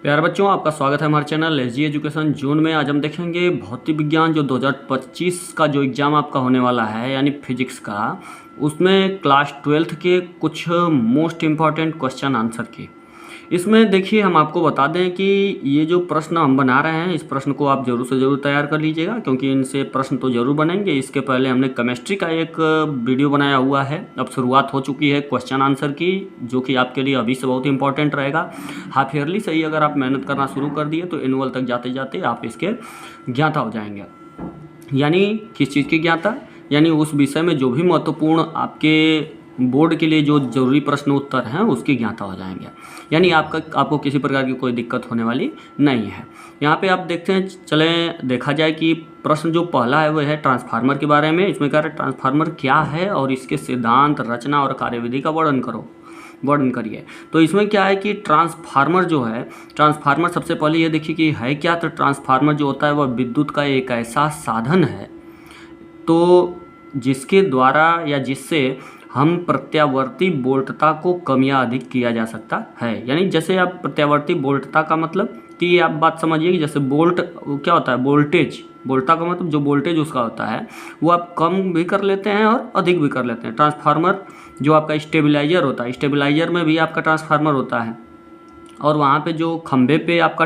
प्यारे बच्चों, आपका स्वागत है हमारे चैनल एसजी एजुकेशन जून में। आज हम देखेंगे भौतिक विज्ञान जो 2025 का जो एग्ज़ाम आपका होने वाला है यानी फिजिक्स का, उसमें क्लास 12th के कुछ मोस्ट इम्पॉर्टेंट क्वेश्चन आंसर की। इसमें देखिए, हम आपको बता दें कि ये जो प्रश्न हम बना रहे हैं, इस प्रश्न को आप ज़रूर से ज़रूर तैयार कर लीजिएगा, क्योंकि इनसे प्रश्न तो ज़रूर बनेंगे। इसके पहले हमने केमिस्ट्री का एक वीडियो बनाया हुआ है, अब शुरुआत हो चुकी है क्वेश्चन आंसर की, जो कि आपके लिए अभी से बहुत इंपॉर्टेंट रहेगा। हाफ ईयरली से ही अगर आप मेहनत करना शुरू कर दिए तो एनुअल तक जाते जाते आप इसके ज्ञाता हो जाएंगे। यानी किस चीज़ की ज्ञाता? यानी उस विषय में जो भी महत्वपूर्ण आपके बोर्ड के लिए जो जरूरी प्रश्न उत्तर हैं उसकी ज्ञाता हो जाएंगे। यानी आपको किसी प्रकार की कोई दिक्कत होने वाली नहीं है। यहाँ पे आप देखते हैं, चलें देखा जाए कि प्रश्न जो पहला है वो है ट्रांसफार्मर के बारे में। इसमें कह रहा है ट्रांसफार्मर क्या है और इसके सिद्धांत, रचना और कार्यविधि का वर्णन करिए। तो इसमें क्या है कि ट्रांसफार्मर जो है, ट्रांसफार्मर सबसे पहले ये देखिए कि है क्या। तो ट्रांसफार्मर जो होता है वह विद्युत का एक ऐसा साधन है तो जिसके द्वारा या जिससे हम प्रत्यावर्ती वोल्टता को कम या अधिक किया जा सकता है। यानी जैसे आप प्रत्यावर्ती वोल्टता का मतलब कि ये आप बात समझिए कि जैसे वोल्ट क्या होता है, वोल्टेज, वोल्टता का मतलब जो वोल्टेज उसका होता है वो आप कम भी कर लेते हैं और अधिक भी कर लेते हैं। ट्रांसफार्मर जो आपका स्टेबलाइजर होता है, स्टेबलाइजर में भी आपका ट्रांसफार्मर होता है, और वहाँ पे जो खंभे पे आपका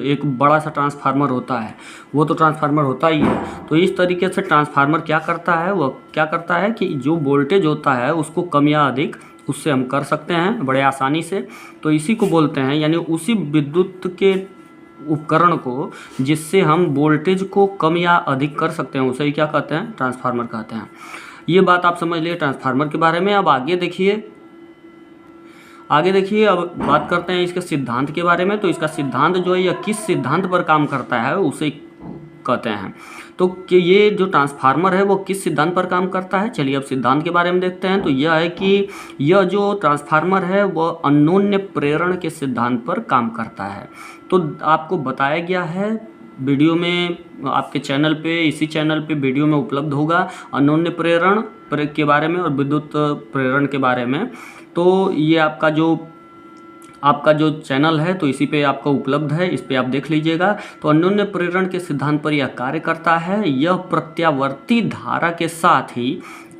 एक बड़ा सा ट्रांसफार्मर होता है, वो तो ट्रांसफार्मर होता ही है। तो इस तरीके से ट्रांसफार्मर क्या करता है, वो क्या करता है कि जो वोल्टेज होता है उसको कम या अधिक उससे हम कर सकते हैं बड़े आसानी से। तो इसी को बोलते हैं, यानी उसी विद्युत के उपकरण को जिससे हम वोल्टेज को कम या अधिक कर सकते हैं, उसे ही क्या कहते हैं, ट्रांसफार्मर कहते हैं। ये बात आप समझ लिए ट्रांसफार्मर के बारे में। अब आगे देखिए, अब बात करते हैं इसके सिद्धांत के बारे में। तो इसका सिद्धांत जो है, यह किस सिद्धांत पर काम करता है उसे कहते हैं। तो कि ये जो ट्रांसफार्मर है वो किस सिद्धांत पर काम करता है, चलिए अब सिद्धांत के बारे में देखते हैं। तो यह है कि यह जो ट्रांसफार्मर है वह अन्योन्य प्रेरण के सिद्धांत पर काम करता है। तो आपको बताया गया है वीडियो में, आपके चैनल पे, इसी चैनल पे वीडियो में उपलब्ध होगा अन्योन्य प्रेरण के बारे में और विद्युत प्रेरण के बारे में। तो ये आपका जो चैनल है तो इसी पे आपका उपलब्ध है, इस पे आप देख लीजिएगा। तो अन्योन्य प्रेरण के सिद्धांत पर यह कार्य करता है। यह प्रत्यावर्ती धारा के साथ ही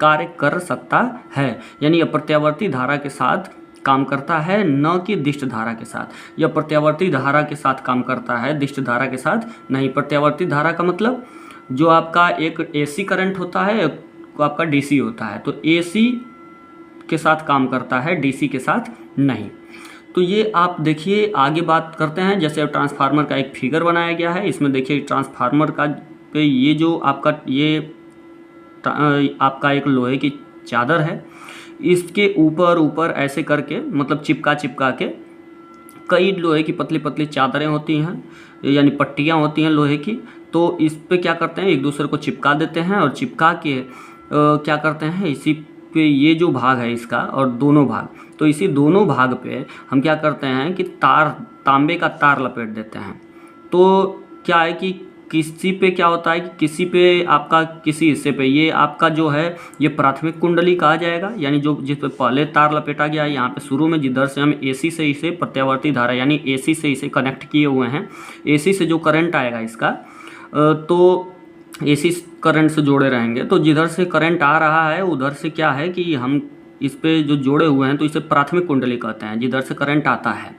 कार्य कर सकता है, यानी यह प्रत्यावर्ती धारा के साथ काम करता है, न कि दिष्ट धारा के साथ। यह प्रत्यावर्ती धारा के साथ काम करता है, दिष्ट धारा के साथ नहीं। प्रत्यावर्ती धारा का मतलब जो आपका एक AC करंट होता है, एक आपका DC होता है। तो AC के साथ काम करता है, DC के साथ नहीं। तो ये आप देखिए, आगे बात करते हैं। जैसे ट्रांसफार्मर का एक फिगर बनाया गया है, इसमें देखिए ट्रांसफार्मर का पे ये जो आपका एक लोहे की चादर है, इसके ऊपर ऐसे करके, मतलब चिपका के कई लोहे की पतली पतली चादरें होती हैं, यानी पट्टियाँ होती हैं लोहे की। तो इस पे क्या करते हैं, एक दूसरे को चिपका देते हैं, और चिपका के क्या करते हैं, इसी पे ये जो भाग है इसका और दोनों भाग, तो इसी दोनों भाग पे हम क्या करते हैं कि तांबे का तार लपेट देते हैं। तो क्या है कि किसी पे क्या होता है कि किसी हिस्से पे ये आपका जो है ये प्राथमिक कुंडली कहा जाएगा, यानी जो जिस पे पहले तार लपेटा गया है यहाँ पे शुरू में, जिधर से हम AC से इसे प्रत्यावर्ती धारा यानी AC से इसे कनेक्ट किए हुए हैं, AC से जो करंट आएगा इसका, तो AC करंट से जोड़े रहेंगे। तो जिधर से करंट आ रहा है उधर से क्या है कि हम इस पे जो जोड़े हुए हैं तो इसे प्राथमिक कुंडली कहते हैं, जिधर से करंट आता है।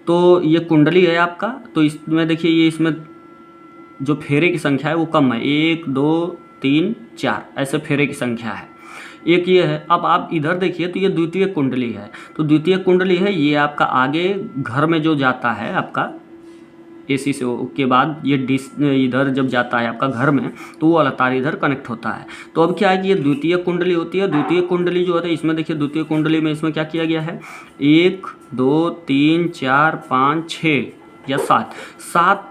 तो ये कुंडली है आपका। तो इसमें देखिए, ये इसमें जो फेरे की संख्या है वो कम है, 1 2 3 4 ऐसे फेरे की संख्या है, एक ये है। अब आप इधर देखिए तो ये द्वितीय कुंडली है। तो द्वितीय कुंडली है, ये आपका आगे घर में जो जाता है आपका AC से के बाद ये इधर जब जाता है आपका घर में, तो वो वाला तार इधर कनेक्ट होता है। तो अब क्या है कि ये द्वितीय कुंडली होती है। द्वितीय कुंडली जो होती है, इसमें देखिए द्वितीय कुंडली में इसमें क्या किया गया है, 1 2 3 4 5 6 या 7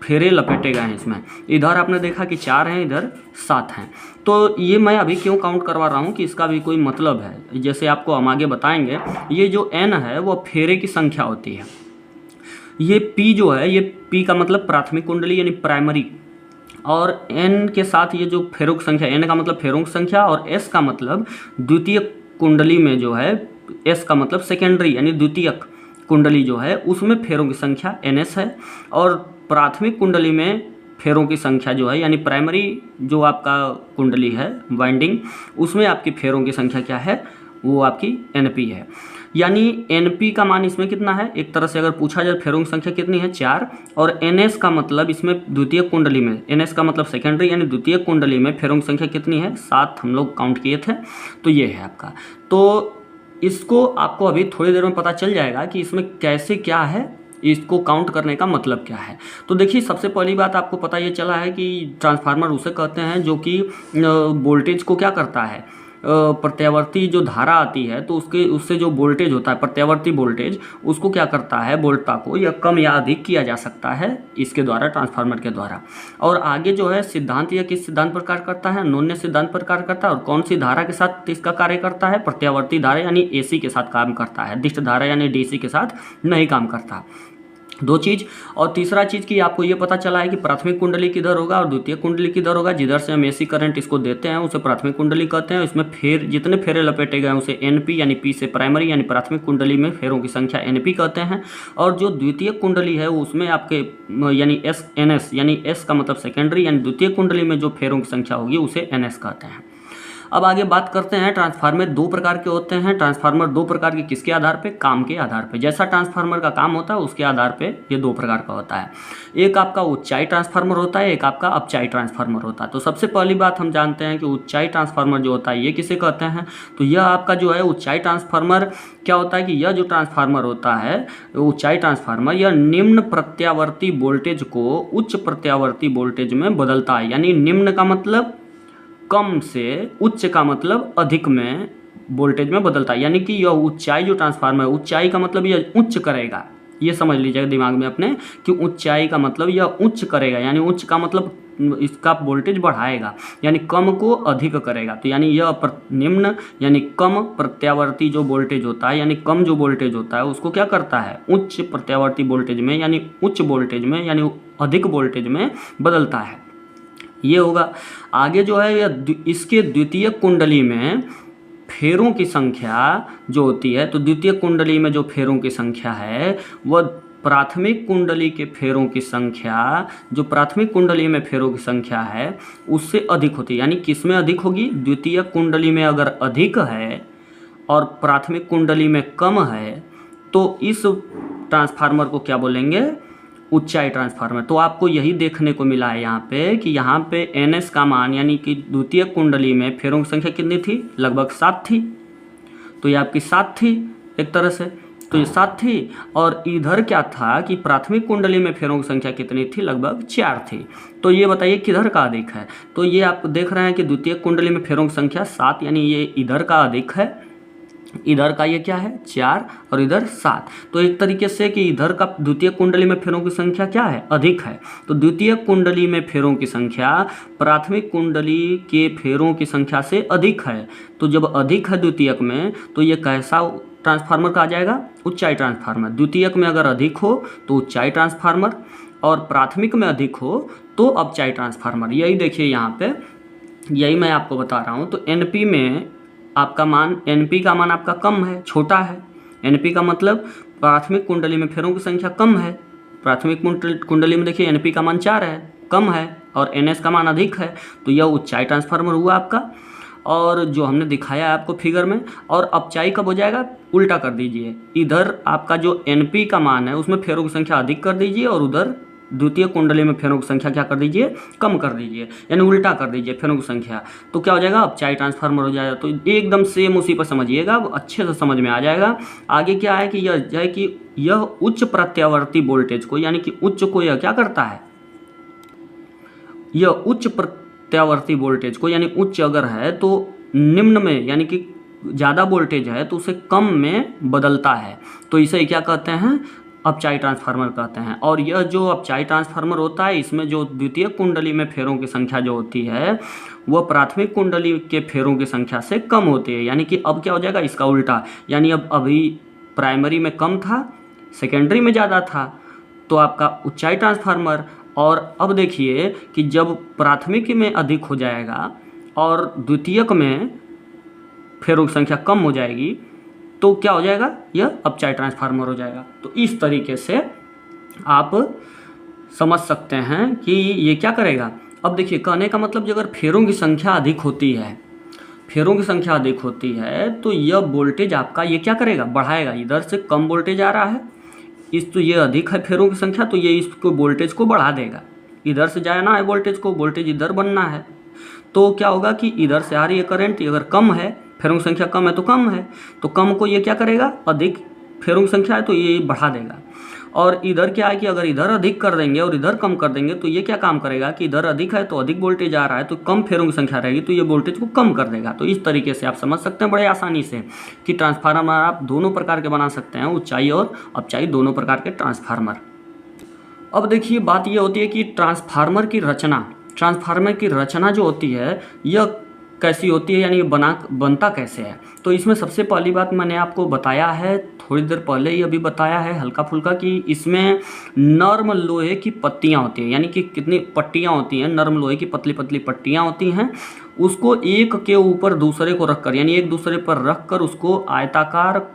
फेरे लपेटे गए हैं इसमें। इधर आपने देखा कि 4 हैं, इधर 7 हैं। तो ये मैं अभी क्यों काउंट करवा रहा हूँ कि इसका भी कोई मतलब है, जैसे आपको हम आगे बताएंगे। ये जो N है वो फेरे की संख्या होती है। ये P जो है, ये P का मतलब प्राथमिक कुंडली यानी प्राइमरी, और N के साथ ये जो फेरों की संख्या, N का मतलब फेरों की संख्या, और S का मतलब द्वितीय कुंडली में जो है, S का मतलब सेकेंडरी यानी द्वितीयक कुंडली जो है उसमें फेरों की संख्या NS है, और प्राथमिक कुंडली में फेरों की संख्या जो है यानी प्राइमरी जो आपका कुंडली है वाइंडिंग, उसमें आपकी फेरों की संख्या क्या है, वो आपकी NP है। यानी NP का मान इसमें कितना है, एक तरह से अगर पूछा जाए फेरों की संख्या कितनी है 4, और NS का मतलब इसमें द्वितीय कुंडली में, NS का मतलब सेकेंडरी यानी द्वितीय कुंडली में फेरों की संख्या कितनी है 7, हम लोग काउंट किए थे, तो ये है आपका। तो इसको आपको अभी थोड़ी देर में पता चल जाएगा कि इसमें कैसे क्या है, इसको काउंट करने का मतलब क्या है। तो देखिए सबसे पहली बात आपको पता ये चला है कि ट्रांसफार्मर उसे कहते हैं जो कि वोल्टेज को क्या करता है, प्रत्यावर्ती जो धारा आती है तो उससे जो वोल्टेज होता है प्रत्यावर्ती वोल्टेज, उसको क्या करता है, वोल्टता को या कम या अधिक किया जा सकता है इसके द्वारा, ट्रांसफार्मर के द्वारा। और आगे जो है सिद्धांत, या किस सिद्धांत पर कार्य करता है, नोन्य सिद्धांत पर कार्य करता है। और कौन सी धारा के साथ इसका कार्य करता है, प्रत्यावर्ती धारा यानी AC के साथ काम करता है, दिष्ट धारा यानी DC के साथ नहीं काम करता। दो चीज़। और तीसरा चीज़ कि आपको ये पता चला है कि प्राथमिक कुंडली किधर होगा और द्वितीय कुंडली किधर होगा। जिधर से हम AC करंट इसको देते हैं उसे प्राथमिक कुंडली कहते हैं। इसमें फेर, जितने फेरे लपेटे गए उसे NP यानी P से प्राइमरी यानी प्राथमिक कुंडली में फेरों की संख्या NP कहते हैं। और जो द्वितीय कुंडली है उसमें आपके यानी NS यानी S का मतलब सेकेंडरी यानी द्वितीय कुंडली में जो फेरों की संख्या होगी उसे NS कहते हैं। अब आगे बात करते हैं, ट्रांसफार्मर दो प्रकार के होते हैं। ट्रांसफार्मर दो प्रकार के किसके आधार पे, काम के आधार पे। जैसा ट्रांसफार्मर का काम होता है उसके आधार पे ये दो प्रकार का होता है। एक आपका ऊंचाई ट्रांसफार्मर होता है, एक आपका अपचाई ट्रांसफार्मर होता है। तो सबसे पहली बात हम जानते हैं कि ऊंचाई ट्रांसफार्मर जो होता है ये किसे कहते हैं। तो यह आपका जो है ऊंचाई ट्रांसफार्मर क्या होता है कि यह जो ट्रांसफार्मर होता है ऊंचाई ट्रांसफार्मर, यह निम्न प्रत्यावर्ती वोल्टेज को उच्च प्रत्यावर्ती वोल्टेज में बदलता है। यानी निम्न का मतलब कम से, उच्च का मतलब अधिक में वोल्टेज में बदलता है। यानी कि यह ऊंचाई जो ट्रांसफार्मर है, ऊंचाई का मतलब यह उच्च करेगा, ये समझ लीजिएगा दिमाग में अपने कि ऊंचाई का मतलब यह उच्च करेगा। यानी उच्च का मतलब इसका वोल्टेज बढ़ाएगा, यानी कम को अधिक करेगा। तो यानी यह निम्न यानी कम प्रत्यावर्ती जो वोल्टेज होता है, यानी कम जो वोल्टेज होता है उसको क्या करता है उच्च प्रत्यावर्ती वोल्टेज में यानी उच्च वोल्टेज में यानी अधिक वोल्टेज में बदलता है। ये होगा। आगे जो है इसके द्वितीय कुंडली में फेरों की संख्या जो होती है, तो द्वितीय कुंडली में जो फेरों की संख्या है वह प्राथमिक कुंडली के फेरों की संख्या, जो प्राथमिक कुंडली में फेरों की संख्या है उससे अधिक होती है। यानी किस में अधिक होगी, द्वितीय कुंडली में अगर अधिक है और प्राथमिक कुंडली में कम है तो इस ट्रांसफार्मर को क्या बोलेंगे, ऊंचाई ट्रांसफार्मर। तो आपको यही देखने को मिला है यहाँ पे कि यहाँ पे NS का मान यानी कि द्वितीय कुंडली में फेरों की संख्या कितनी थी, लगभग 7 थी। तो ये आपकी 7 थी एक तरह से, तो ये 7 थी। और इधर क्या था कि प्राथमिक कुंडली में फेरों की संख्या कितनी थी, लगभग 4 थी। तो ये बताइए किधर का अधिक है। तो ये आप देख रहे हैं कि द्वितीय कुंडली में फेरों की संख्या 7 यानी ये इधर का अधिक है, इधर का ये क्या है 4 और इधर 7। तो एक तरीके से कि इधर का द्वितीय कुंडली में फेरों की संख्या क्या है, अधिक है। तो द्वितीय कुंडली में फेरों की संख्या प्राथमिक कुंडली के फेरों की संख्या से अधिक है। तो जब अधिक है द्वितीयक में तो ये कैसा ट्रांसफार्मर का आ जाएगा, ऊंचाई ट्रांसफार्मर। द्वितीयक में अगर अधिक हो तो ऊंचाई ट्रांसफार्मर और प्राथमिक में अधिक हो तो अपचाई ट्रांसफार्मर। यही देखिए यहाँ पे, यही मैं आपको बता रहा हूँ। तो NP में आपका मान, NP का मान आपका कम है, छोटा है। NP का मतलब प्राथमिक कुंडली में फेरों की संख्या कम है। प्राथमिक कुंडली में देखिए NP का मान 4 है, कम है, और NS का मान अधिक है। तो यह ऊंचाई ट्रांसफार्मर हुआ आपका, और जो हमने दिखाया है आपको फिगर में। और अपचाई कब हो जाएगा, उल्टा कर दीजिए। इधर आपका जो NP का मान है उसमें फेरों की संख्या अधिक कर दीजिए और उधर द्वितीय कुंडली में फेरों की संख्या क्या कर दीजिए, कम कर दीजिए, यानी उल्टा कर दीजिए फेरों की संख्या। तो क्या हो जाएगा, अपचाई ट्रांसफार्मर हो जाएगा। तो एकदम सेम उसी पर समझिएगा, अच्छे से समझ में आ जाएगा। आगे क्या है कि यह उच्च प्रत्यावर्ती वोल्टेज को, यानी कि उच्च को यह क्या करता है, यह उच्च प्रत्यावर्ती वोल्टेज को, यानी उच्च अगर है तो निम्न में, यानी कि ज़्यादा वोल्टेज है तो उसे कम में बदलता है। तो इसे क्या कहते हैं, अपचाई ट्रांसफार्मर कहते हैं। और यह जो अपचाई ट्रांसफार्मर होता है इसमें जो द्वितीय कुंडली में फेरों की संख्या जो होती है वह प्राथमिक कुंडली के फेरों की संख्या से कम होती है। यानी कि अब क्या हो जाएगा, इसका उल्टा। यानी अब अभी प्राइमरी में कम था, सेकेंडरी में ज़्यादा था, तो आपका ऊंचाई ट्रांसफार्मर। और अब देखिए कि जब प्राथमिक में अधिक हो जाएगा और द्वितीयक में फेरों की संख्या कम हो जाएगी तो क्या हो जाएगा, यह अपचाई ट्रांसफार्मर हो जाएगा। तो इस तरीके से आप समझ सकते हैं कि ये क्या करेगा। अब देखिए, कहने का मतलब जो अगर फेरों की संख्या अधिक होती है, फेरों की संख्या अधिक होती है तो यह वोल्टेज आपका ये क्या करेगा, बढ़ाएगा। इधर से कम वोल्टेज आ रहा है, इस तो ये अधिक है फेरों की संख्या, तो ये इसको वोल्टेज को बढ़ा देगा। इधर से जाना है वोल्टेज को, वोल्टेज इधर बनना है, तो क्या होगा कि इधर से आ रही है करंट, अगर कम है, फेरों की संख्या कम है तो कम है, तो कम को ये क्या करेगा, अधिक फेरों की संख्या है तो ये बढ़ा देगा। और इधर क्या है कि अगर इधर अधिक कर देंगे और इधर कम कर देंगे तो ये क्या काम करेगा कि इधर अधिक है तो अधिक वोल्टेज आ रहा है, तो कम फेरों की संख्या रहेगी तो ये वोल्टेज को कम कर देगा। तो इस तरीके से आप समझ सकते हैं बड़े आसानी से कि ट्रांसफार्मर आप दोनों प्रकार के बना सकते हैं, ऊंचाई और अपचाई दोनों प्रकार के ट्रांसफार्मर। अब देखिए, बात ये होती है कि ट्रांसफार्मर की रचना जो होती है यह कैसी होती है, यानी ये बनता कैसे है। तो इसमें सबसे पहली बात मैंने आपको बताया है, थोड़ी देर पहले ही अभी बताया है हल्का फुल्का, कि इसमें नर्म लोहे की पत्तियां होती हैं, यानी कि कितनी पट्टियां होती हैं, नर्म लोहे की पतली पतली पट्टियां होती हैं, उसको एक के ऊपर दूसरे को रखकर, यानी एक दूसरे पर रखकर उसको आयताकार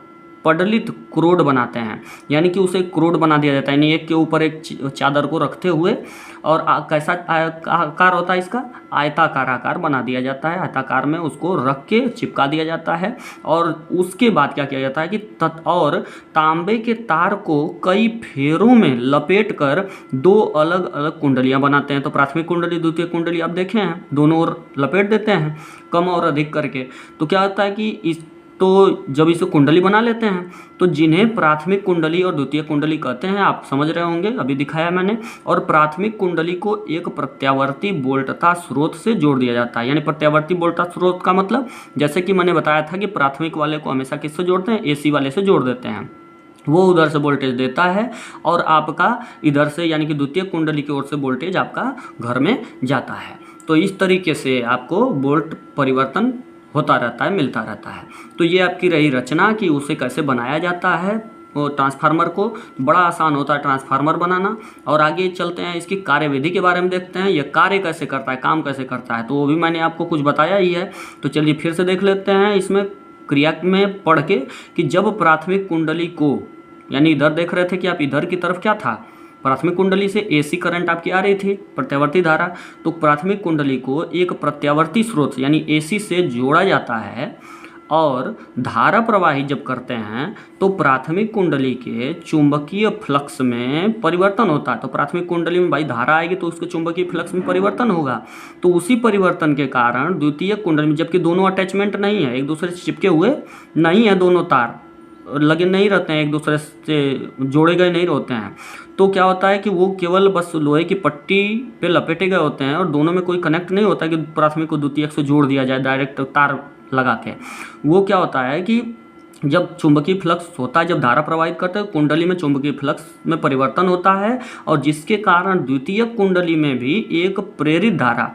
पडलित क्रोड बनाते हैं, यानी कि उसे क्रोड बना दिया जाता है, यानी एक के ऊपर एक चादर को रखते हुए, और कैसा आकार होता है इसका, आयताकार आकार बना दिया जाता है, आयताकार में उसको रख के चिपका दिया जाता है। और उसके बाद क्या किया जाता है कि और तांबे के तार को कई फेरों में लपेट कर दो अलग अलग कुंडलियां बनाते हैं। तो प्राथमिक कुंडली द्वितीय कुंडली आप देखे हैं, दोनों ओर लपेट देते हैं कम और अधिक करके। तो क्या होता है कि तो जब इसे कुंडली बना लेते हैं तो जिन्हें प्राथमिक कुंडली और द्वितीय कुंडली कहते हैं, आप समझ रहे होंगे, अभी दिखाया मैंने। और प्राथमिक कुंडली को एक प्रत्यावर्ती वोल्टता स्रोत से जोड़ दिया जाता है, यानी प्रत्यावर्ती वोल्टता स्रोत का मतलब, जैसे कि मैंने बताया था कि प्राथमिक वाले को हमेशा किससे जोड़ते हैं, एसी वाले से जोड़ देते हैं, वो उधर से वोल्टेज देता है और आपका इधर से यानी कि द्वितीय कुंडली की ओर से वोल्टेज आपका घर में जाता है। तो इस तरीके से आपको वोल्ट परिवर्तन होता रहता है, मिलता रहता है। तो ये आपकी रही रचना कि उसे कैसे बनाया जाता है, वो ट्रांसफार्मर को। बड़ा आसान होता है ट्रांसफार्मर बनाना। और आगे चलते हैं, इसकी कार्यविधि के बारे में देखते हैं, यह कार्य कैसे करता है, काम कैसे करता है, तो वो भी मैंने आपको कुछ बताया ही है। तो चलिए फिर से देख लेते हैं इसमें क्रिया में पढ़ के, कि जब प्राथमिक कुंडली को, यानी इधर देख रहे थे कि आप इधर की तरफ क्या था, प्राथमिक कुंडली से एसी करंट आपकी आ रही थी, प्रत्यावर्ती धारा, तो प्राथमिक कुंडली को एक प्रत्यावर्ती स्रोत यानी एसी से जोड़ा जाता है और धारा प्रवाहित जब करते हैं तो प्राथमिक कुंडली के चुंबकीय फ्लक्स में परिवर्तन होता है। तो प्राथमिक कुंडली में भाई धारा आएगी तो उसके चुंबकीय फ्लक्स में परिवर्तन होगा। तो उसी परिवर्तन के कारण द्वितीय कुंडली में, जबकि दोनों अटैचमेंट नहीं है, एक दूसरे से चिपके हुए नहीं है, दोनों तार लगे नहीं रहते हैं, एक दूसरे से जोड़े गए नहीं होते हैं, तो क्या होता है कि वो केवल बस लोहे की पट्टी पे लपेटे गए होते हैं और दोनों में कोई कनेक्ट नहीं होता कि प्राथमिक को द्वितीयक से जोड़ दिया जाए डायरेक्ट तार लगा के। वो क्या होता है कि जब चुंबकीय फ्लक्स होता है, जब धारा प्रवाहित करते हैं, कुंडली में चुंबकीय फ्लक्स में परिवर्तन होता है और जिसके कारण द्वितीय कुंडली में भी एक प्रेरित धारा,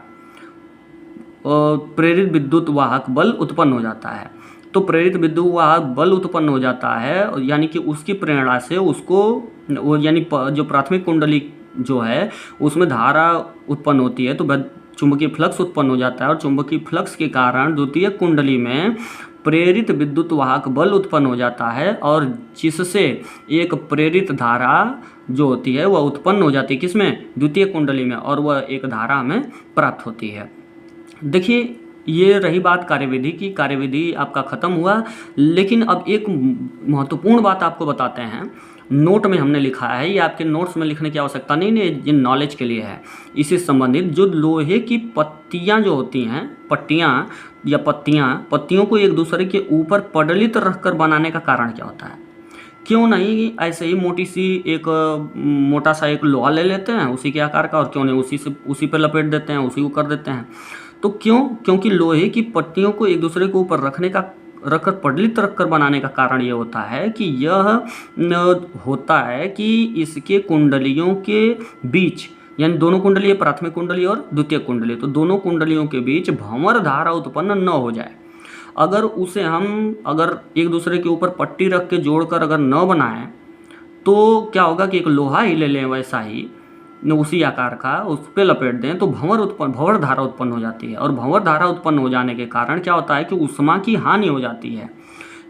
प्रेरित विद्युत वाहक बल उत्पन्न हो जाता है। तो प्रेरित विद्युत वाहक बल उत्पन्न हो जाता है, यानी कि उसकी प्रेरणा से उसको वो, यानी जो प्राथमिक कुंडली जो है उसमें धारा उत्पन्न होती है, तो चुंबकीय फ्लक्स उत्पन्न हो जाता है और चुंबकीय फ्लक्स के कारण द्वितीय कुंडली में प्रेरित विद्युत वाहक बल उत्पन्न हो जाता है और जिससे एक प्रेरित धारा जो होती है वह उत्पन्न हो जाती है, किसमें, द्वितीय कुंडली में, और वह एक धारा हमें प्राप्त होती है। देखिए, ये रही बात कार्यविधि की। कार्यविधि आपका खत्म हुआ, लेकिन अब एक महत्वपूर्ण बात आपको बताते हैं। नोट में हमने लिखा है, ये आपके नोट्स में लिखने की आवश्यकता नहीं है, ये नॉलेज के लिए है। इससे संबंधित जो लोहे की पत्तियां जो होती हैं, पट्टियां या पत्तियों को एक दूसरे के ऊपर पडलित रखकर बनाने का कारण क्या होता है। क्यों नहीं ऐसे ही मोटी सी एक मोटा सा एक लोहा ले लेते हैं उसी के आकार का, और क्यों नहीं उसी पे लपेट देते हैं, उसी को कर देते हैं। तो क्योंकि लोहे की पट्टियों को एक दूसरे के ऊपर रखकर पडलित रखकर बनाने का कारण ये होता है कि यह होता है कि इसके कुंडलियों के बीच, यानी दोनों कुंडली, प्राथमिक कुंडली और द्वितीय कुंडली, तो दोनों कुंडलियों के बीच भंवर धारा उत्पन्न न हो जाए। अगर एक दूसरे के ऊपर पट्टी रख के जोड़कर अगर न बनाएं तो क्या होगा कि एक लोहा ही ले लें वैसा ही उसी आकार का, उस पर लपेट दें तो भंवर धारा उत्पन्न हो जाती है। और भंवर धारा उत्पन्न हो जाने के कारण क्या होता है कि ऊष्मा की हानि हो जाती है,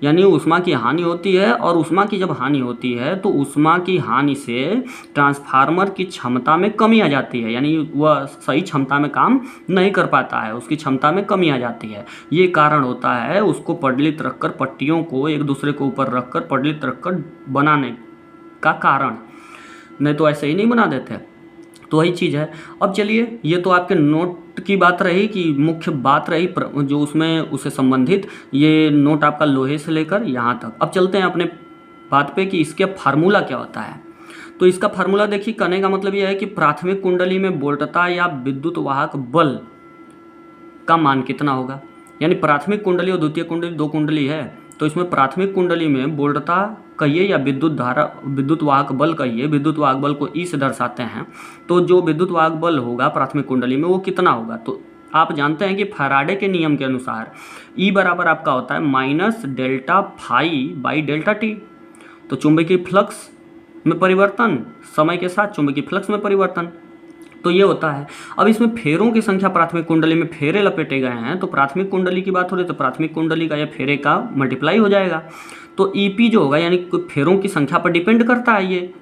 यानी ऊष्मा की हानि होती है, और ऊष्मा की जब हानि होती है तो ऊष्मा की हानि से ट्रांसफार्मर की क्षमता में कमी आ जाती है, यानी वह सही क्षमता में काम नहीं कर पाता है, उसकी क्षमता में कमी आ जाती है। ये कारण होता है उसको पडलित रखकर, पट्टियों को एक दूसरे के ऊपर रखकर पडलित रखकर बनाने का कारण, नहीं तो ऐसे ही नहीं बना देते। तो वही चीज़ है। अब चलिए, ये तो आपके नोट की बात रही कि मुख्य बात रही जो उसमें उससे संबंधित, ये नोट आपका लोहे से लेकर यहाँ तक। अब चलते हैं अपने बात पे कि इसके फार्मूला क्या होता है। तो इसका फार्मूला देखिए, कहने का मतलब यह है कि प्राथमिक कुंडली में वोल्टता या विद्युत वाहक बल का मान कितना होगा। यानी प्राथमिक कुंडली और द्वितीय कुंडली, दो कुंडली है, तो इसमें प्राथमिक कुंडली में वोल्टता कहिए या विद्युत धारा, विद्युत वाहक बल कहिए, विद्युत वाहक बल को ई से दर्शाते हैं। तो जो विद्युत वाहक बल होगा प्राथमिक कुंडली में वो कितना होगा। तो आप जानते हैं कि फैराडे के नियम के अनुसार ई बराबर आपका होता है minus delta phi by delta T. तो चुंबकीय फ्लक्स में परिवर्तन, समय के साथ चुंबकीय फ्लक्स में परिवर्तन, तो ये होता है। अब इसमें फेरों की संख्या, प्राथमिक कुंडली में फेरे लपेटे गए हैं, तो प्राथमिक कुंडली की बात हो रही है तो प्राथमिक कुंडली का या फेरे का मल्टीप्लाई हो जाएगा। तो ईपी जो होगा, यानी फेरों की संख्या पर डिपेंड करता है ये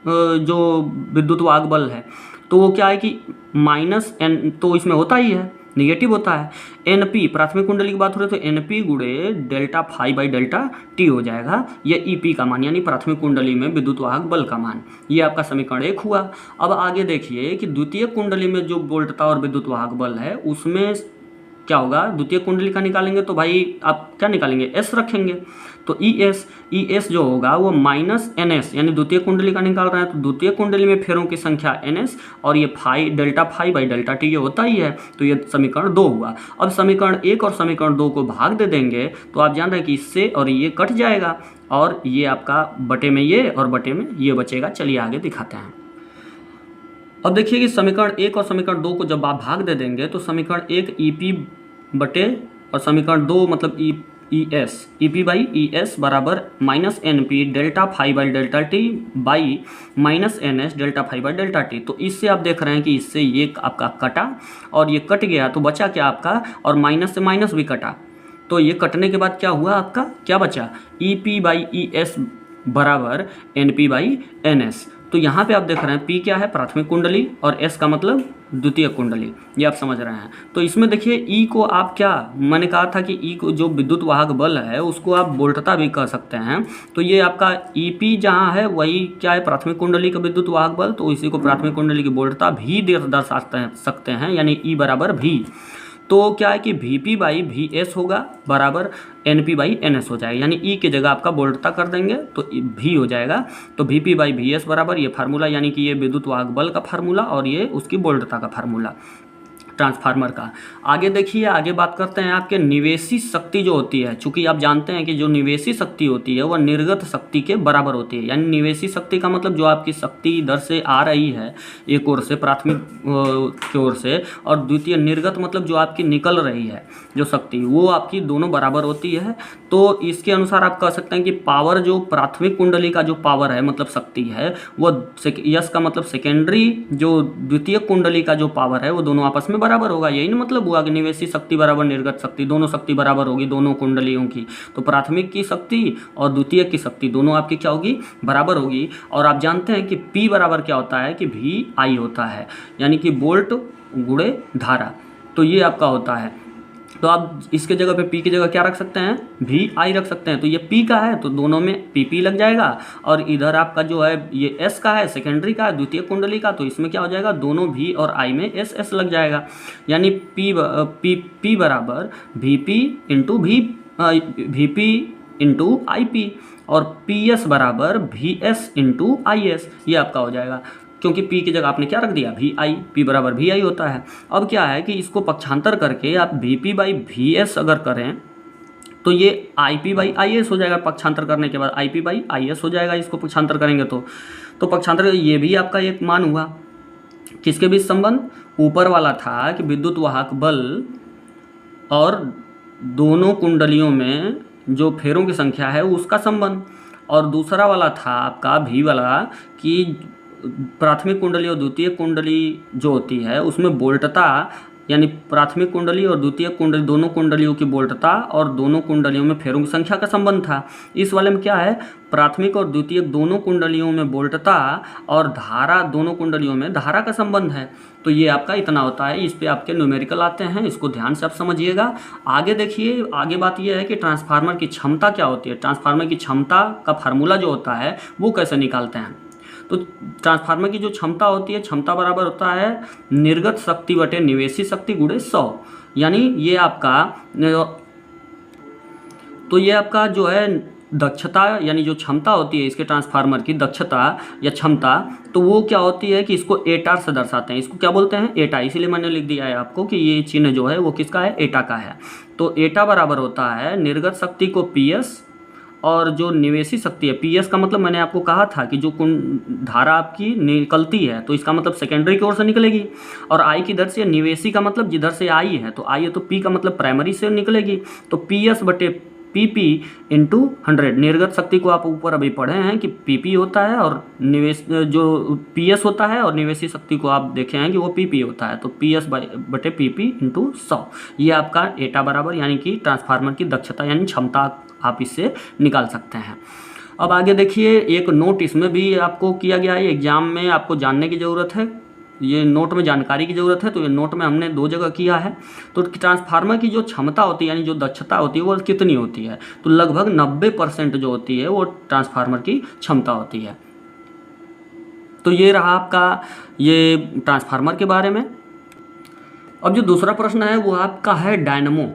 जो विद्युत वाहक बल है, तो वो क्या है कि माइनस एन, तो इसमें होता ही है, निगेटिव होता है। एनपी, प्राथमिक कुंडली की बात हो रही है तो एनपी गुणे delta phi by delta T हो जाएगा, ये ईपी का मान, यानी प्राथमिक कुंडली में विद्युत वाहक बल का मान। ये आपका समीकरण 1 हुआ। अब आगे देखिए कि द्वितीय कुंडली में जो वोल्टता और विद्युत वाहक बल है उसमें क्या होगा। द्वितीय कुंडली का निकालेंगे तो भाई आप क्या निकालेंगे, एस रखेंगे। तो ई एस जो होगा वो माइनस एन एस, यानी द्वितीय कुंडली का निकाल रहे हैं तो द्वितीय कुंडली में फेरों की संख्या एन एस और ये phi delta phi by delta T ये होता ही है। तो ये समीकरण 2 हुआ। अब समीकरण 1 और समीकरण 2 को भाग दे देंगे तो आप जान रहे हैं कि इससे और ये कट जाएगा, और ये आपका बटे में ये और बटे में ये बचेगा। चलिए आगे दिखाते हैं। अब देखिए कि समीकरण 1 और समीकरण 2 को जब आप भाग दे देंगे तो समीकरण 1 ईपी बटे और समीकरण 2 मतलब E S, E P by E S बराबर minus N P delta phi by delta T by minus N S delta phi by delta T. तो इससे आप देख रहे हैं कि इससे ये आपका कटा और ये कट गया तो बचा क्या आपका, और माइनस से माइनस भी कटा, तो ये कटने के बाद क्या हुआ आपका, क्या बचा, E P by E S बराबर N P by N S. तो यहाँ पे आप देख रहे हैं पी क्या है, प्राथमिक कुंडली, और एस का मतलब द्वितीय कुंडली, ये आप समझ रहे हैं। तो इसमें देखिए ई को आप क्या, मैंने कहा था कि ई को जो विद्युत वाहक बल है उसको आप वोल्टता भी कह सकते हैं। तो ये आपका ई पी जहाँ है वही क्या है, प्राथमिक कुंडली का विद्युत वाहक बल, तो इसी को प्राथमिक कुंडली की वोल्टता भी दर्शा सकते हैं, यानी ई बराबर भी। तो क्या है कि V P by V S होगा बराबर N P by N S हो जाएगा, यानी ई की जगह आपका वोल्टता कर देंगे तो भी हो जाएगा। तो we P by V S बराबर ये फार्मूला, यानी कि ये विद्युत वाहक बल का फार्मूला और ये उसकी वोल्टता का फार्मूला ट्रांसफार्मर का। आगे देखिए, आगे बात करते हैं आपके निवेशी शक्ति जो होती है। चूंकि आप जानते हैं कि जो निवेशी शक्ति होती है वह निर्गत शक्ति के बराबर होती है, यानी निवेशी शक्ति का मतलब जो आपकी शक्ति इधर से आ रही है एक ओर से, प्राथमिक की ओर से, और द्वितीय निर्गत मतलब जो आपकी निकल रही है जो शक्ति, वो आपकी दोनों बराबर होती है। तो इसके अनुसार आप कह सकते हैं कि पावर, जो प्राथमिक कुंडली का जो पावर है मतलब शक्ति है, वो यस का मतलब सेकेंडरी जो द्वितीय कुंडली का जो पावर है वो दोनों आपस में बराबर होगा। यही ना मतलब हुआ कि निवेशी शक्ति बराबर निर्गत शक्ति, दोनों शक्ति बराबर होगी दोनों कुंडलियों की। तो प्राथमिक की शक्ति और द्वितीय की शक्ति दोनों आपकी क्या होगी, बराबर होगी। और आप जानते हैं कि P बराबर क्या होता है कि वी आई होता है, यानी कि वोल्ट गुणे धारा। तो ये आपका होता है। तो आप इसके जगह पे P की जगह क्या रख सकते हैं, वी आई रख सकते हैं। तो ये P का है तो दोनों में PP लग जाएगा, और इधर आपका जो है ये S का है, सेकेंडरी का है, द्वितीय कुंडली का, तो इसमें क्या हो जाएगा, दोनों V और I में S लग जाएगा। यानी P बराबर VP into VP into IP, और PS बराबर VS इंटू IS, ये आपका हो जाएगा। क्योंकि P की जगह आपने क्या रख दिया, वी आई, P बराबर वी आई होता है। अब क्या है कि इसको पक्षांतर करके आप VP बाई VS अगर करें तो ये IP बाई IS हो जाएगा। पक्षांतर करने के बाद IP बाई IS हो जाएगा, इसको पक्षांतर करेंगे तो पक्षांतर ये भी आपका एक मान हुआ। किसके बीच संबंध, ऊपर वाला था कि विद्युत वाहक बल और दोनों कुंडलियों में जो फेरों की संख्या है उसका संबंध, और दूसरा वाला था आपका भी वाला कि प्राथमिक कुंडली और द्वितीय कुंडली जो होती है उसमें वोल्टता यानी प्राथमिक कुंडली और द्वितीयक कुंडली दोनों कुंडलियों की वोल्टता और दोनों कुंडलियों में फेरों की संख्या का संबंध था। इस वाले में क्या है, प्राथमिक और द्वितीयक दोनों कुंडलियों में वोल्टता और धारा दोनों कुंडलियों में धारा का संबंध है। तो ये आपका इतना होता है। इस पे आपके न्यूमेरिकल आते हैं, इसको ध्यान से आप समझिएगा। आगे देखिए, आगे बात यह है कि ट्रांसफार्मर की क्षमता क्या होती है। ट्रांसफार्मर की क्षमता का फार्मूला जो होता है वो कैसे निकालते हैं। तो ट्रांसफार्मर की जो क्षमता होती है, क्षमता बराबर होता है निर्गत शक्ति बटे निवेशी शक्ति गुणे 100। यानी ये आपका जो है दक्षता, यानी जो क्षमता होती है इसके ट्रांसफार्मर की दक्षता या क्षमता, तो वो क्या होती है कि इसको एटा से दर्शाते हैं। इसको क्या बोलते हैं, एटा। इसीलिए मैंने लिख दिया है आपको कि ये चिन्ह जो है वो किसका है, एटा का है। तो एटा बराबर होता है निर्गत शक्ति को PS और जो निवेशी शक्ति है, PS का मतलब मैंने आपको कहा था कि जो धारा आपकी निकलती है तो इसका मतलब सेकेंडरी की ओर से निकलेगी, और I की दर से, निवेशी का मतलब जिधर से I है तो I है तो P का मतलब प्राइमरी से निकलेगी। तो PS बटे PP इंटू 100। निर्गत शक्ति को आप ऊपर अभी पढ़े हैं कि PP होता है और निवेश जो PS होता है, और निवेशी शक्ति को आप देखे हैं कि वो PP होता है। तो PS बटे PP इंटू 100 ये आपका एटा बराबर, यानी कि ट्रांसफार्मर की दक्षता यानी क्षमता आप इससे निकाल सकते हैं। अब आगे देखिए, एक नोट इसमें भी आपको किया गया है, एग्जाम में आपको जानने की ज़रूरत है, ये नोट में जानकारी की ज़रूरत है। तो ये नोट में हमने 2 जगह किया है। तो ट्रांसफार्मर की जो क्षमता होती है यानी जो दक्षता होती है वो कितनी होती है, तो लगभग 90% जो होती है वो ट्रांसफार्मर की क्षमता होती है। तो ये रहा आपका ये ट्रांसफार्मर के बारे में। अब जो दूसरा प्रश्न है वो आपका है डायनमो।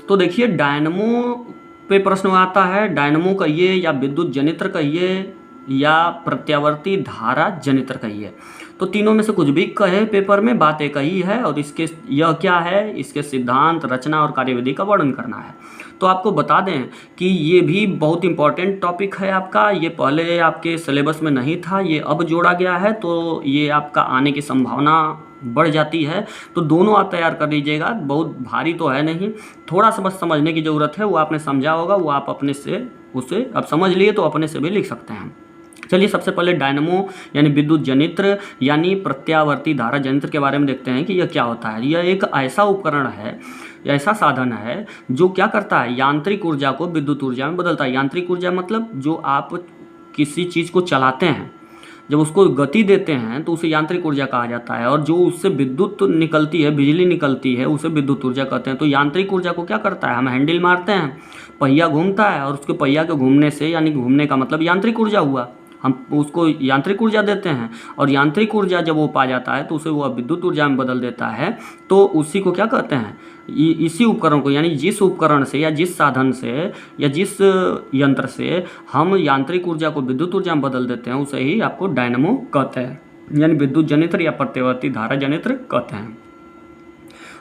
तो देखिए, डायनमो पे प्रश्न आता है, डायनमो कहिए या विद्युत जनित्र कहिए या प्रत्यावर्ती धारा जनित्र कहिए। तो तीनों में से कुछ भी कहे पेपर में, बात एक ही है, और इसके यह क्या है, इसके सिद्धांत, रचना और कार्यविधि का वर्णन करना है। तो आपको बता दें कि ये भी बहुत इंपॉर्टेंट टॉपिक है आपका। ये पहले आपके सिलेबस में नहीं था, ये अब जोड़ा गया है, तो ये आपका आने की संभावना बढ़ जाती है। तो दोनों आप तैयार कर लीजिएगा, बहुत भारी तो है नहीं, थोड़ा सा बस समझने की ज़रूरत है। वो आपने समझा होगा, वो आप अपने से उसे अब समझ लिए तो अपने से भी लिख सकते हैं। चलिए, सबसे पहले डायनमो यानी विद्युत जनित्र यानी प्रत्यावर्ती धारा जनित्र के बारे में देखते हैं कि यह क्या होता है। यह एक ऐसा उपकरण है, ऐसा साधन है जो क्या करता है, यांत्रिक ऊर्जा को विद्युत ऊर्जा में बदलता है। यांत्रिक ऊर्जा मतलब जो आप किसी चीज़ को चलाते हैं, जब उसको गति देते हैं तो उसे यांत्रिक ऊर्जा कहा जाता है, और जो उससे विद्युत निकलती है, बिजली निकलती है, उसे विद्युत ऊर्जा कहते हैं। तो यांत्रिक ऊर्जा को क्या करता है, हम हैंडल मारते हैं, पहिया घूमता है, और उसके पहिया के घूमने से, यानी घूमने का मतलब यांत्रिक ऊर्जा हुआ, हम उसको यांत्रिक ऊर्जा देते हैं, और यांत्रिक ऊर्जा जब वो पा जाता है तो उसे वो विद्युत ऊर्जा में बदल देता है। तो उसी को क्या कहते हैं, इसी उपकरण को, यानी जिस उपकरण से या जिस साधन से या जिस यंत्र से हम यांत्रिक ऊर्जा को विद्युत ऊर्जा में बदल देते हैं, उसे ही आपको डायनमो कहते हैं, यानी विद्युत जनित्र या प्रत्यावर्ती धारा जनित्र कहते हैं।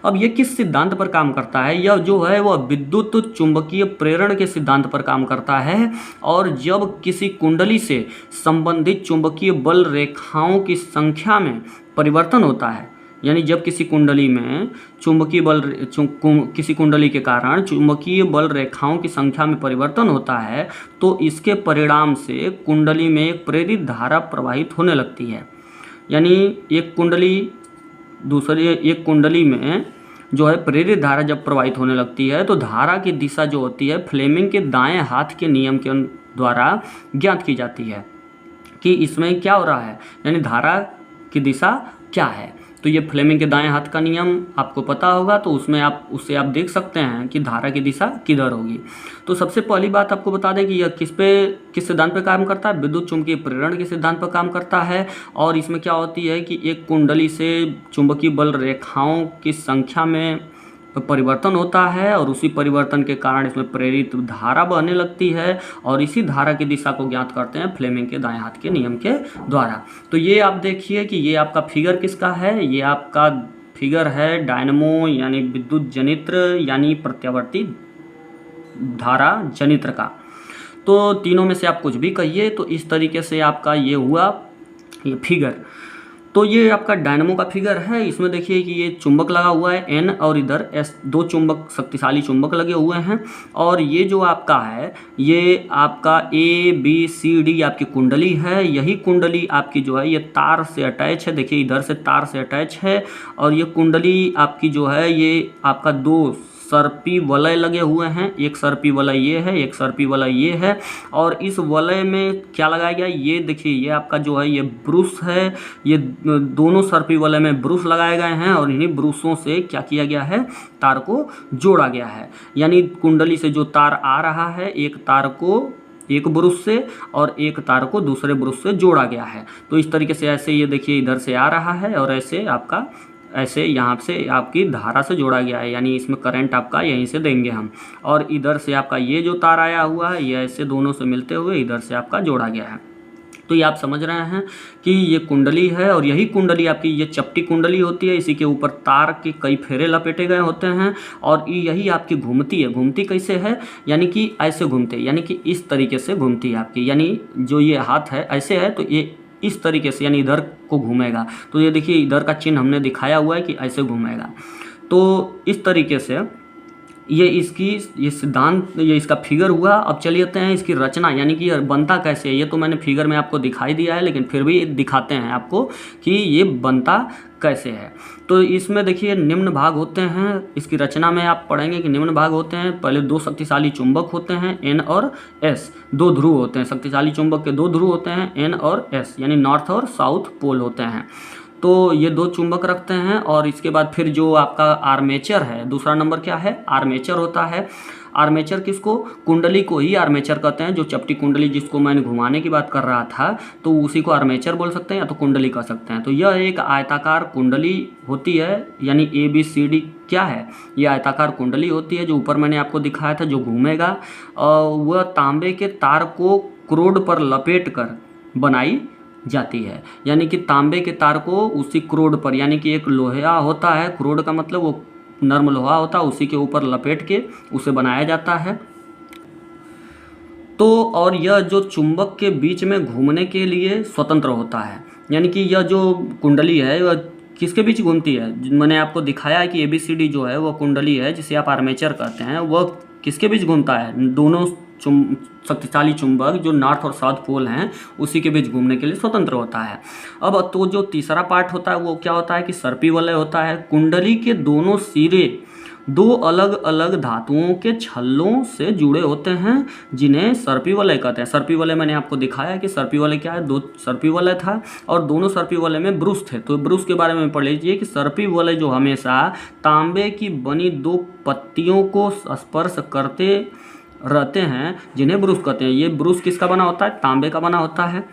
अब ये किस सिद्धांत पर काम करता है, यह जो है वह विद्युत चुंबकीय प्रेरण के सिद्धांत पर काम करता है। और जब किसी कुंडली से संबंधित चुंबकीय बल रेखाओं की संख्या में परिवर्तन होता है, यानी जब किसी कुंडली में चुंबकीय बल, किसी कुंडली के कारण चुंबकीय बल रेखाओं की संख्या में परिवर्तन होता है, तो इसके परिणाम से कुंडली में एक प्रेरित धारा प्रवाहित होने लगती है। यानी एक कुंडली में जो है प्रेरित धारा जब प्रवाहित होने लगती है, तो धारा की दिशा जो होती है फ्लेमिंग के दाएं हाथ के नियम के द्वारा ज्ञात की जाती है कि इसमें क्या हो रहा है, यानी धारा की दिशा क्या है। तो ये फ्लेमिंग के दाएं हाथ का नियम आपको पता होगा, तो उसमें उससे आप देख सकते हैं कि धारा की दिशा किधर होगी। तो सबसे पहली बात आपको बता दें कि यह किस सिद्धांत पर काम करता है, विद्युत चुंबकीय प्रेरण के सिद्धांत पर काम करता है। और इसमें क्या होती है कि एक कुंडली से चुंबकीय बल रेखाओं की संख्या में परिवर्तन होता है, और उसी परिवर्तन के कारण इसमें प्रेरित धारा बहने लगती है, और इसी धारा की दिशा को ज्ञात करते हैं फ्लेमिंग के दाएं हाथ के नियम के द्वारा। तो ये आप देखिए कि ये आपका फिगर किसका है, ये आपका फिगर है डायनमो यानी विद्युत जनित्र यानी प्रत्यावर्ती धारा जनित्र का। तो तीनों में से आप कुछ भी कहिए, तो इस तरीके से आपका ये हुआ ये फिगर। तो ये आपका डायनमो का फिगर है। इसमें देखिए कि ये चुंबक लगा हुआ है N और इधर S, दो चुंबक, शक्तिशाली चुंबक लगे हुए हैं। और ये जो आपका है ये आपका ABCD आपकी कुंडली है। यही कुंडली आपकी जो है ये तार से अटैच है। देखिए इधर से तार से अटैच है और ये कुंडली आपकी जो है ये आपका दो सर्पी वलय लगे हुए हैं। एक सर्पी वलय ये है, एक सर्पी वलय ये है। और इस वलय में क्या लगाया गया, ये देखिए ये आपका जो है ये ब्रूस है। ये दोनों सर्पी वलय में ब्रूस लगाए गए हैं और इन्हीं ब्रूसों से क्या किया गया है, तार को जोड़ा गया है। यानी कुंडली से जो तार आ रहा है, एक तार को एक ब्रूस से और एक तार को दूसरे ब्रूस से जोड़ा गया है। तो इस तरीके से ऐसे ये देखिए इधर से आ रहा है और ऐसे आपका ऐसे यहाँ से आपकी धारा से जोड़ा गया है, यानी इसमें करंट आपका यहीं से देंगे हम। और इधर से आपका ये जो तार आया हुआ है ये ऐसे दोनों से मिलते हुए इधर से आपका जोड़ा गया है। तो ये आप समझ रहे हैं कि ये कुंडली है और यही कुंडली आपकी ये चपटी कुंडली होती है। इसी के ऊपर तार के कई फेरे लपेटे गए होते हैं और यही आपकी घूमती है। घूमती कैसे है, यानी कि ऐसे घूमते, यानी कि इस तरीके से घूमती है आपकी। यानी जो ये हाथ है ऐसे है तो ये इस तरीके से यानी इधर को घूमेगा। तो ये देखिए इधर का चिन्ह हमने दिखाया हुआ है कि ऐसे घूमेगा। तो इस तरीके से ये सिद्धांत, ये इसका फिगर हुआ। अब चलिए आते हैं इसकी रचना, यानी कि बनता कैसे है। ये तो मैंने फिगर में आपको दिखाई दिया है, लेकिन फिर भी दिखाते हैं आपको कि ये बनता कैसे है। तो इसमें देखिए निम्न भाग होते हैं। इसकी रचना में आप पढ़ेंगे कि निम्न भाग होते हैं। पहले दो शक्तिशाली चुंबक होते हैं N और S, दो ध्रुव होते हैं। शक्तिशाली चुंबक के दो ध्रुव होते हैं N और S, यानी नॉर्थ और साउथ पोल होते हैं। तो ये दो चुंबक रखते हैं और इसके बाद फिर जो आपका आर्मेचर है, दूसरा नंबर क्या है, आर्मेचर होता है। आर्मेचर किसको, कुंडली को ही आर्मेचर कहते हैं। जो चपटी कुंडली जिसको मैंने घुमाने की बात कर रहा था, तो उसी को आर्मेचर बोल सकते हैं या तो कुंडली कह सकते हैं। तो यह एक आयताकार कुंडली होती है, यानी ABCD क्या है, ये आयताकार कुंडली होती है। जो ऊपर मैंने आपको दिखाया था जो घूमेगा, वह तांबे के तार को क्रोड पर लपेट कर बनाई जाती है। यानी कि तांबे के तार को उसी क्रोड पर, यानी कि एक लोहा होता है, क्रोड का मतलब वो नर्म लोहा होता है, उसी के ऊपर लपेट के उसे बनाया जाता है। तो और यह जो चुंबक के बीच में घूमने के लिए स्वतंत्र होता है। यानी कि यह जो कुंडली है वह किसके बीच घूमती है, मैंने आपको दिखाया है कि ABCD जो है वह कुंडली है जिसे आप आर्मेचर कहते हैं, वह किसके बीच घूमता है, दोनों शक्तिशाली चुंबक जो नॉर्थ और साउथ पोल हैं उसी के बीच घूमने के लिए स्वतंत्र होता है। अब तो जो तीसरा पार्ट होता है वो क्या होता है कि सर्पी वलय होता है। कुंडली के दोनों सिरे दो अलग अलग धातुओं के छल्लों से जुड़े होते हैं जिन्हें सर्पी वलय कहते हैं। सर्पी वलय मैंने आपको दिखाया कि सर्पी वलय क्या है, दो सर्पी वलय था और दोनों सर्पी वलय में ब्रूस थे। तो ब्रूस के बारे में पढ़ लीजिए कि सर्पी वलय जो हमेशा तांबे की बनी दो पत्तियों को स्पर्श करते रहते हैं जिन्हें ब्रूस कहते हैं। ये ब्रूस किसका बना होता है, तांबे का बना होता है।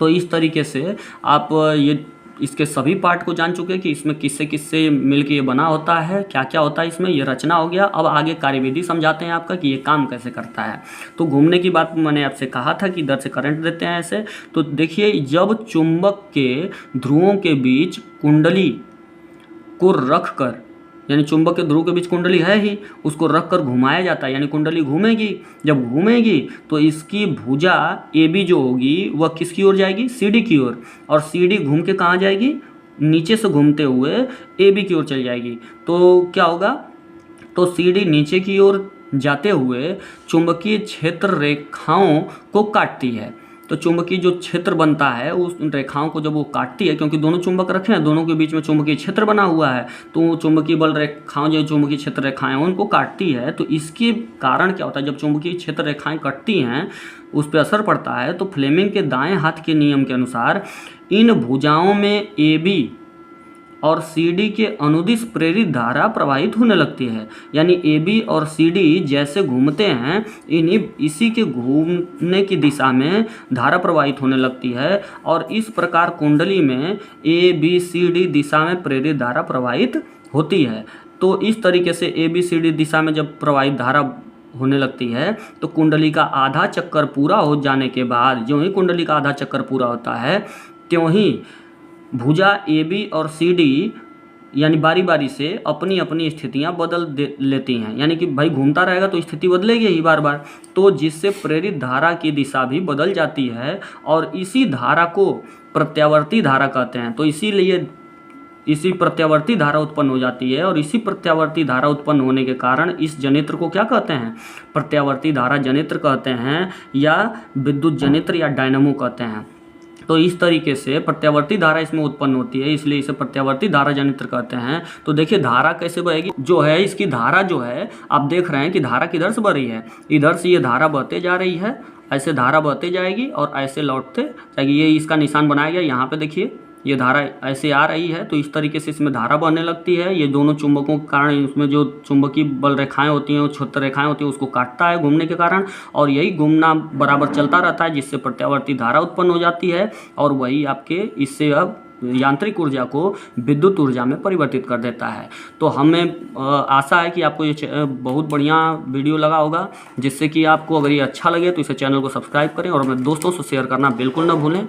तो इस तरीके से आप ये इसके सभी पार्ट को जान चुके हैं कि इसमें किससे किससे मिलके ये बना होता है, क्या क्या होता है इसमें, ये रचना हो गया। अब आगे कार्यविधि समझाते हैं आपका कि ये काम कैसे करता है। तो घूमने की बात मैंने आपसे कहा था कि इधर से करंट देते हैं ऐसे। तो देखिए जब चुंबक के ध्रुवों के बीच कुंडली को रख कर, यानी चुंबक के ध्रुव के बीच कुंडली है ही, उसको रख कर घुमाया जाता है, यानी कुंडली घूमेगी। जब घूमेगी तो इसकी भुजा AB जो होगी वह किसकी ओर जाएगी, CD की ओर, और CD घूम के कहाँ जाएगी, नीचे से घूमते हुए AB की ओर चली जाएगी। तो क्या होगा, तो CD नीचे की ओर जाते हुए चुंबकीय क्षेत्र रेखाओं को काटती है। तो चुंबकीय जो क्षेत्र बनता है उस रेखाओं को जब वो काटती है, क्योंकि दोनों चुंबक रखे हैं, दोनों के बीच में चुंबकीय क्षेत्र बना हुआ है, तो चुंबकीय बल रेखाओं जो चुंबकीय क्षेत्र रेखाएं उनको काटती है। तो इसके कारण क्या होता है, जब चुंबकीय क्षेत्र रेखाएं कटती हैं उस पर असर पड़ता है। तो फ्लेमिंग के दाएं हाथ के नियम के अनुसार इन भुजाओं में AB और CD के अनुदिश प्रेरित धारा प्रवाहित होने लगती है। यानी AB और CD जैसे घूमते हैं इसी के घूमने की दिशा में धारा प्रवाहित होने लगती है और इस प्रकार कुंडली में ABCD दिशा में प्रेरित धारा प्रवाहित होती है। तो इस तरीके से ABCD दिशा में जब प्रवाहित धारा होने लगती है तो कुंडली का आधा चक्कर पूरा हो जाने के बाद, जो ही कुंडली का आधा चक्कर पूरा होता है त्यों ही भुजा AB और CD यानी बारी बारी से अपनी अपनी स्थितियां बदल लेती हैं। यानी कि भाई घूमता रहेगा तो स्थिति बदलेगी ही बार बार, तो जिससे प्रेरित धारा की दिशा भी बदल जाती है और इसी धारा को प्रत्यावर्ती धारा कहते हैं। तो इसीलिए इसी प्रत्यावर्ती धारा उत्पन्न हो जाती है, और इसी प्रत्यावर्ती धारा उत्पन्न होने के कारण इस जनित्र को क्या कहते हैं, प्रत्यावर्ती धारा जनित्र कहते हैं, या विद्युत जनित्र या डायनामो कहते हैं। तो इस तरीके से प्रत्यावर्ती धारा इसमें उत्पन्न होती है, इसलिए इसे प्रत्यावर्ती धारा जनित्र कहते हैं। तो देखिए धारा कैसे बहेगी, जो है इसकी धारा जो है आप देख रहे हैं कि धारा किधर से बह रही है, इधर से ये धारा बहते जा रही है, ऐसे धारा बहते जाएगी और ऐसे लौटते जाएगी। ये इसका निशान बनाया गया, यहाँ पे देखिए ये धारा ऐसे आ रही है, तो इस तरीके से इसमें धारा बहने लगती है। ये दोनों चुंबकों के कारण इसमें जो चुंबकीय बल रेखाएं होती हैं, वो क्षुद्र रेखाएं होती हैं, उसको काटता है घूमने के कारण, और यही घूमना बराबर चलता रहता है, जिससे प्रत्यावर्ती धारा उत्पन्न हो जाती है, और वही आपके इससे अब यांत्रिक ऊर्जा को विद्युत ऊर्जा में परिवर्तित कर देता है। तो हमें आशा है कि आपको ये बहुत बढ़िया वीडियो लगा होगा, जिससे कि आपको अगर ये अच्छा लगे तो इसे चैनल को सब्सक्राइब करें और अपने दोस्तों से शेयर करना बिल्कुल ना भूलें।